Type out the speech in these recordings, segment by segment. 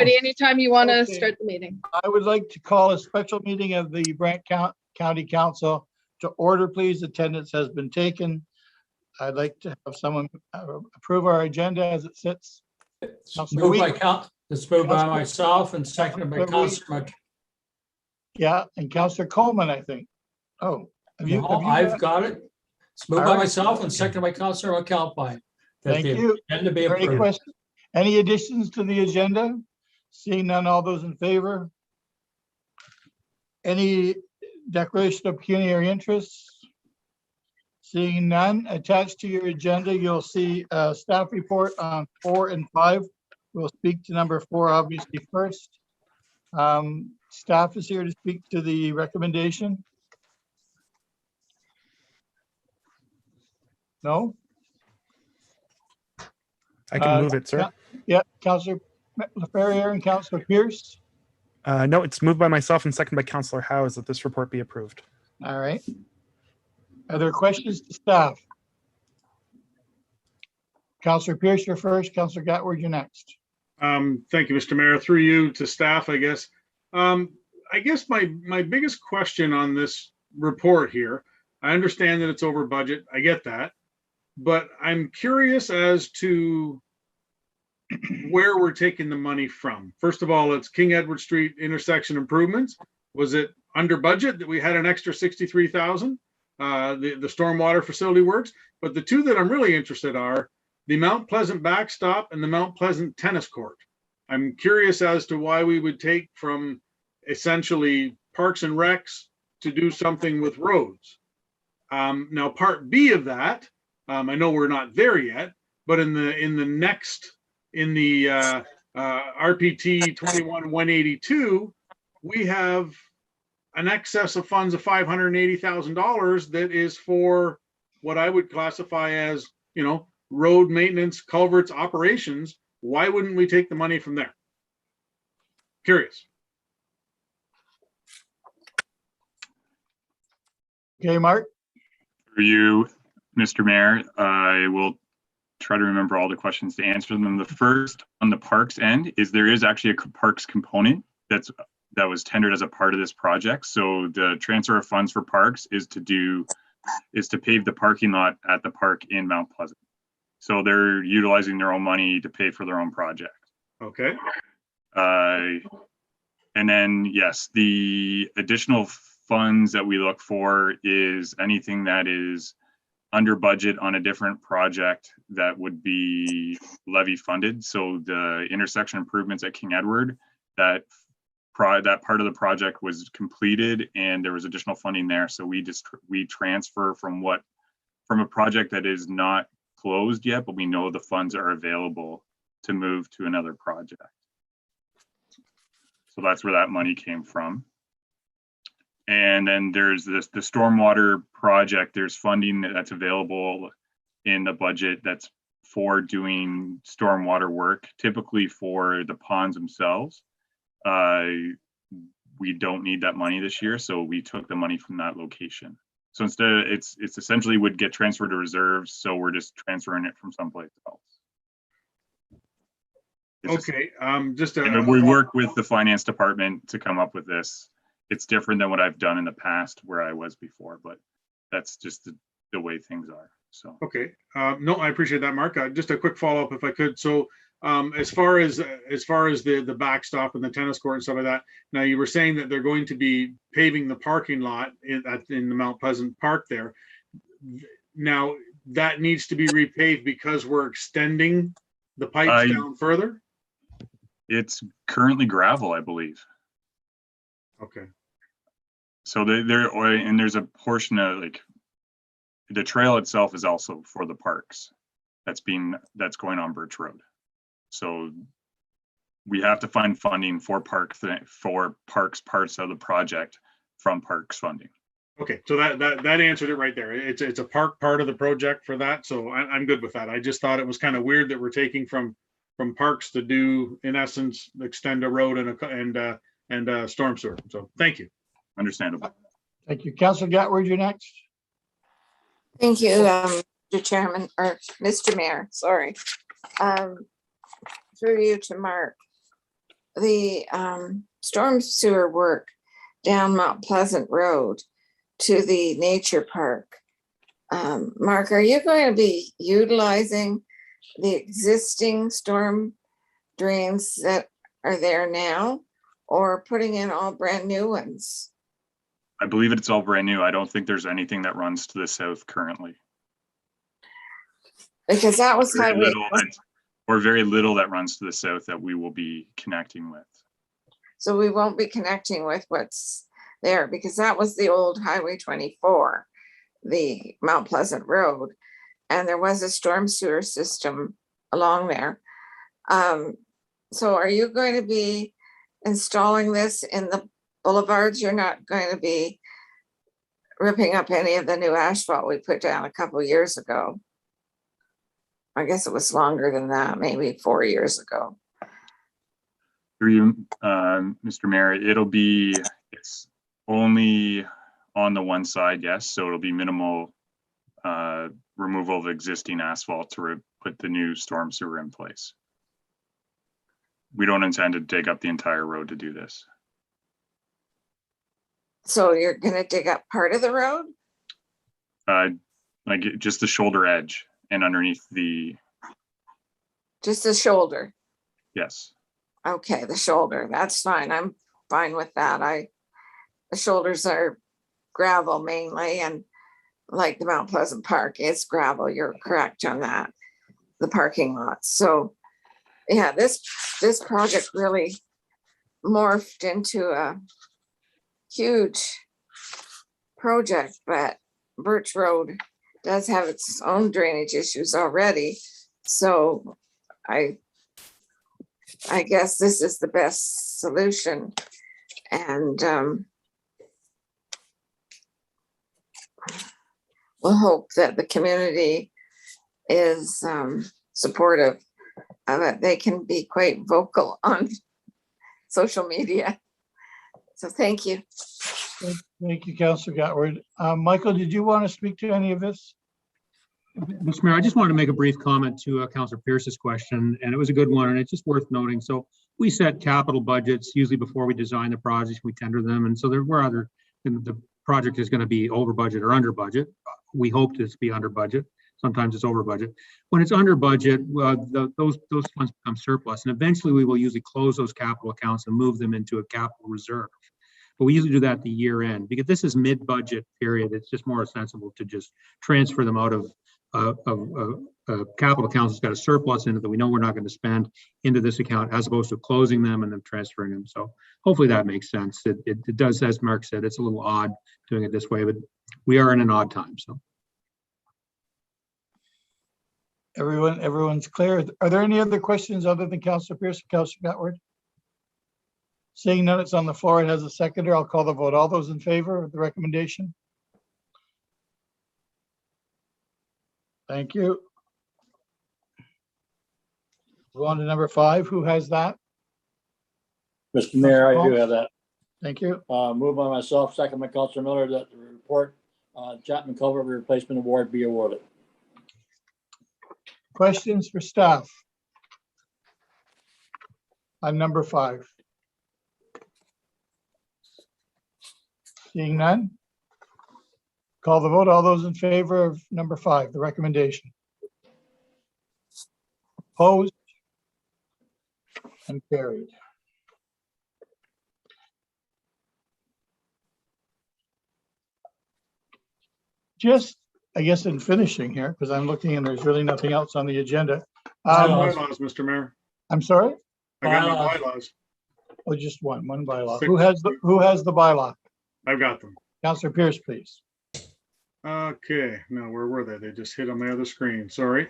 But anytime you want to Okay. start the meeting. I would like to call a special meeting of the Brant County Council to order, please. Attendance has been taken. I'd like to have someone approve our agenda as it sits. It's Councillor moved Week. it's moved by Councillor- myself and seconded by Councillor Week. Councillor Yeah, and Councillor Coleman, I think. Oh, have you? No, I've got it. It's moved by All right. myself and seconded by Councillor McAlpine. that Thank the you. agenda be Are there any approved. questions? Any additions to the agenda? Seeing none, all those in favor? Any declaration of pecuniary interests? Seeing none, attached to your agenda, you'll see a staff report on 4 and 5. We'll speak to number 4 obviously first. Staff is here to speak to the recommendation. No? I can move it, sir. Yeah, Councillor LaFerriere and Councillor Pierce. No, it's moved by myself and seconded by Councillor Howes that this report be approved. All right. Are there questions to staff? Councillor Pierce, you're first. Councillor Gatward, you're next. Thank you, Mr. Mayor. Through you to staff, I guess. I guess my biggest question on this report here, I understand that it's over budget. I get that. But I'm curious as to where we're taking the money from. First of all, it's King Edward Street intersection improvements. Was it under budget that we had an extra 63,000? The stormwater facility works. But the two that I'm really interested are the Mount Pleasant backstop and the Mount Pleasant tennis court. I'm curious as to why we would take from essentially Parks and Recs to do something with roads. Now, part B of that, I know we're not there yet, but in the RPT 21-182, we have an excess of funds of $580,000 that is for what I would classify as, road maintenance, culverts, operations. Why wouldn't we take the money from there? Curious. Okay, Mark. For you, Mr. Mayor, I will try to remember all the questions to answer them. The first on the parks end is there is actually a parks component that was tendered as a part of this project. So the transfer of funds for parks is to pave the parking lot at the park in Mount Pleasant. So they're utilizing their own money to pay for their own project. Okay. And then, yes, the additional funds that we look for is anything that is under budget on a different project that would be levy funded. So the intersection improvements at King Edward, that part of the project was completed and there was additional funding there. So we transfer from a project that is not closed yet, but we know the funds are available to move to another project. So that's where that money came from. And then there's the stormwater project. There's funding that's available in the budget that's for doing stormwater work, typically for the ponds themselves. We don't need that money this year, so we took the money from that location. So instead, it's essentially would get transferred to reserves, so we're just transferring it from someplace else. Okay. We work with the finance department to come up with this. It's different than what I've done in the past where I was before, but that's just the way things are. So okay. No, I appreciate that, Mark. Just a quick follow up, if I could. So, as far as the backstop and the tennis court and stuff like that. Now, you were saying that they're going to be paving the parking lot in the Mount Pleasant Park there. Now, that needs to be repaved because we're extending the pipes down further. it's currently gravel, I believe. Okay. So there's a portion of the trail itself is also for the parks that's going on Birch Road. So we have to find funding for parks parts of the project from parks funding. Okay, so that answered it right there. It's a park part of the project for that, so I'm good with that. I just thought it was kind of weird that we're taking from parks to do, in essence, extend a road and a storm sewer. So thank you. Understandable. Thank you. Councilor Gatward, you're next. Thank you, Mr. Chairman, or Mr. Mayor, sorry. Through you to Mark. the storm sewer work down Mount Pleasant Road to the nature park. Mark, are you going to be utilizing the existing storm drains that are there now, or putting in all brand new ones? I believe it's all brand new. I don't think there's anything that runs to the south currently. Because that was Very highway, little or very little that runs to the south that we will be connecting with. so we won't be connecting with what's there, because that was the old Highway 24, the Mount Pleasant Road, and there was a storm sewer system along there. So are you going to be installing this in the boulevards? You're not going to be ripping up any of the new asphalt we put down a couple years ago? I guess it was longer than that, maybe 4 years ago. Through you, Mr. Mayor, it's only on the one side, yes. So it'll be minimal removal of existing asphalt to put the new storm sewer in place. We don't intend to dig up the entire road to do this. So you're gonna dig up part of the road? Like just the shoulder edge and underneath the, Just the shoulder? yes. Okay, the shoulder, that's fine. I'm fine with that. The shoulders are gravel mainly, and like the Mount Pleasant Park, it's gravel. You're correct on that. The parking lots. So yeah, this project really morphed into a huge project, but Birch Road does have its own drainage issues already. So I guess this is the best solution. And we'll hope that the community is supportive of it. They can be quite vocal on social media. So thank you. Thank you, Councillor Gatward. Michael, did you want to speak to any of this? Mr. Mayor, I just wanted to make a brief comment to Councillor Pierce's question, and it was a good one, and it's just worth noting. So we set capital budgets usually before we design the projects, we tender them, and so there were other, and the project is going to be over budget or under budget. We hope to be under budget. Sometimes it's over budget. When it's under budget, those funds become surplus, and eventually we will usually close those capital accounts and move them into a capital reserve. But we usually do that at the year end, because this is mid-budget period. It's just more sensible to just transfer them out of capital accounts that's got a surplus in it that we know we're not going to spend into this account, as opposed to closing them and then transferring them. So hopefully that makes sense. It does, as Mark said, it's a little odd doing it this way, but we are in an odd time. So Everyone's clear. Are there any other questions other than Councillor Pierce and Councillor Gatward? Seeing none, it's on the floor. It has a seconder. I'll call the vote. All those in favor of the recommendation? Thank you. Go on to number 5. Who has that? Mr. Mayor, I do have that. Thank you. Moved by myself, second by Councilor Miller, that the report, Chapman Culvert Replacement Award be awarded. Questions for staff on number 5? Seeing none, call the vote. All those in favor of number 5, the recommendation? Opposed? And carried. Just, I guess, in finishing here, because I'm looking and there's really nothing else on the agenda. Bylaws, Mr. Mayor. I'm sorry? I got my Bylaws. bylaws. Oh, just one bylaw. Who has the bylaw? I've got them. Councillor Pierce, please. Okay, now where were they? They just hit on my other screen. Sorry.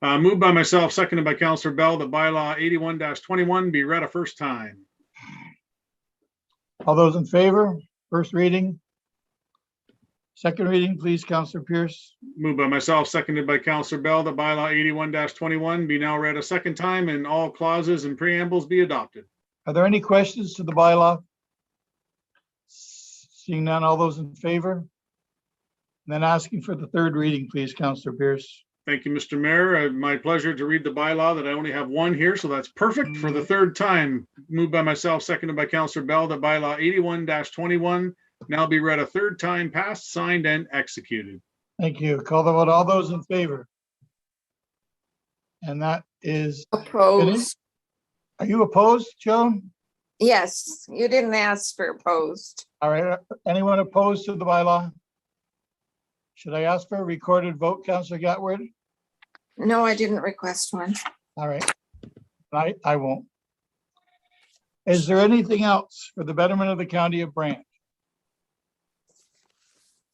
Moved by myself, seconded by Councillor Bell, that bylaw 81-21 be read a first time. All those in favor? First reading. Second reading, please, Councillor Pierce. Moved by myself, seconded by Councillor Bell, that bylaw 81-21 be now read a second time and all clauses and preambles be adopted. Are there any questions to the bylaw? Seeing none, all those in favor? And then asking for the third reading, please, Councillor Pierce. Thank you, Mr. Mayor. My pleasure to read the bylaw that I only have one here, so that's perfect for the third time. Moved by myself, seconded by Councillor Bell, that bylaw 81-21 now be read a third time, passed, signed, and executed. Thank you. Call the vote. All those in favor? And that is, Opposed? are you opposed, Joan? Yes, you didn't ask for opposed. All right, anyone opposed to the bylaw? Should I ask for a recorded vote, Councillor Gatward? No, I didn't request one. All right, I won't. Is there anything else for the betterment of the county of Brant?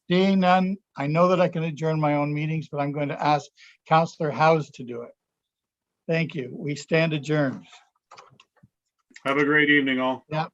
Seeing none, I know that I can adjourn my own meetings, but I'm going to ask Councillor Howes to do it. Thank you. We stand adjourned. Have a great evening, all. Yeah.